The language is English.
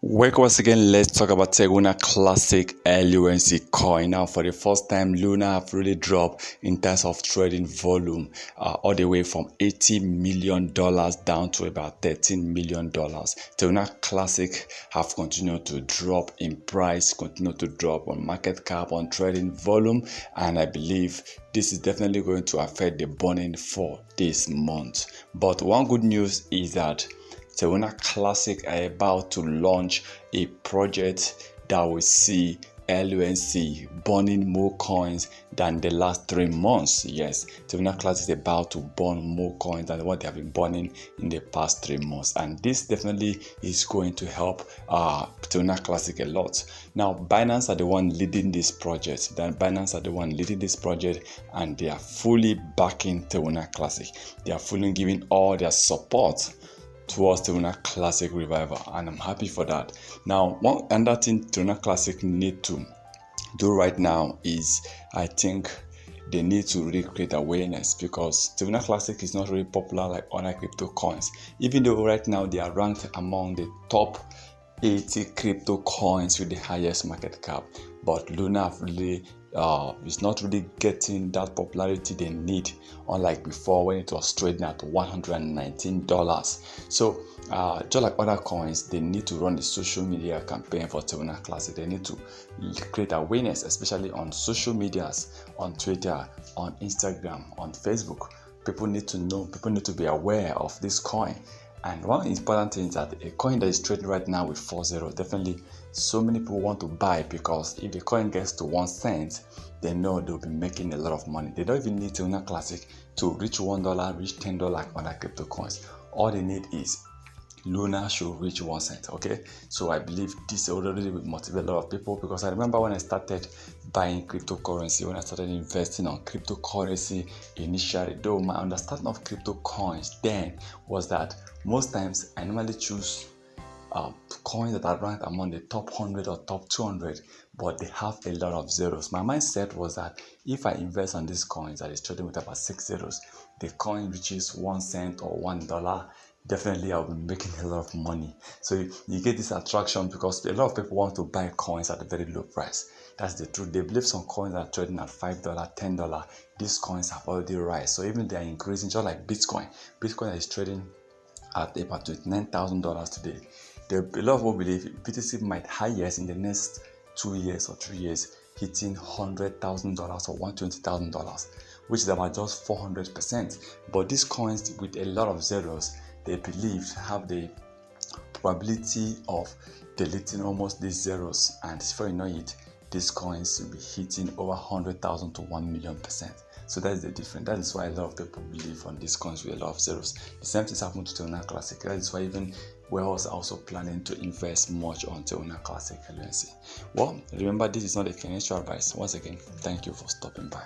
Welcome once again. Let's talk about Terra Classic LUNC coin. Now, for the first time, Luna have really dropped in terms of trading volume, all the way from $80 million down to about $13 million. Terra Classic have continued to drop in price, continue to drop on market cap, on trading volume, and I believe this is definitely going to affect the burning for this month. But one good news is that Terra Classic are about to launch a project that will see LUNC burning more coins than the last 3 months. Yes, Terra Classic is about to burn more coins than what they have been burning in the past 3 months, and this definitely is going to help Terra Classic a lot. Now, Binance are the one leading this project. And they are fully backing Terra Classic. They are fully giving all their support towards Terra Classic revival, and I'm happy for that. Now, one other thing Terra Classic need to do right now is, I think they need to really create awareness, because Terra Classic is not really popular like other crypto coins, even though right now they are ranked among the top 80 crypto coins with the highest market cap. But Luna really is not really getting that popularity they need, unlike before when it was trading at $119. So just like other coins, they need to run the social media campaign for Terra Classic. They need to create awareness, especially on social medias, on Twitter, on Instagram, on Facebook. People need to know, people need to be aware of this coin. And one important thing is that a coin that is trading right now with 4.0, definitely so many people want to buy, because if the coin gets to 1 cent, they know they'll be making a lot of money. They don't even need Terra Classic to reach $1, reach $10 like other crypto coins. All they need is Luna should reach 1 cent. Okay, so I believe this already will motivate a lot of people, because I remember when I started buying cryptocurrency, when I started investing on cryptocurrency initially, though my understanding of crypto coins then was that most times I normally choose coins that are ranked among the top 100 or top 200, but they have a lot of zeros. My mindset was that if I invest on these coins that is trading with about 6 zeros, the coin reaches 1 cent or $1, definitely I'll be making a lot of money. So you get this attraction, because a lot of people want to buy coins at a very low price. That's the truth. They believe some coins are trading at $5, $10. These coins have already rise. So even they are increasing, just like Bitcoin. Bitcoin is trading at about $29,000 today. A lot of people believe BTC might highest in the next 2 years or 3 years, hitting $100,000 or $120,000, which is about just 400%. But these coins with a lot of zeros, they believe have the probability of deleting almost these zeros, and before you know it, these coins will be hitting over 100,000 to 1,000,000%. So that's the difference. That is why a lot of people believe on these coins with a lot of zeros. The same thing happened to Terra Classic. That is why even we're also planning to invest much on Terra Classic LUNC. Well, remember, this is not a financial advice. Once again, thank you for stopping by.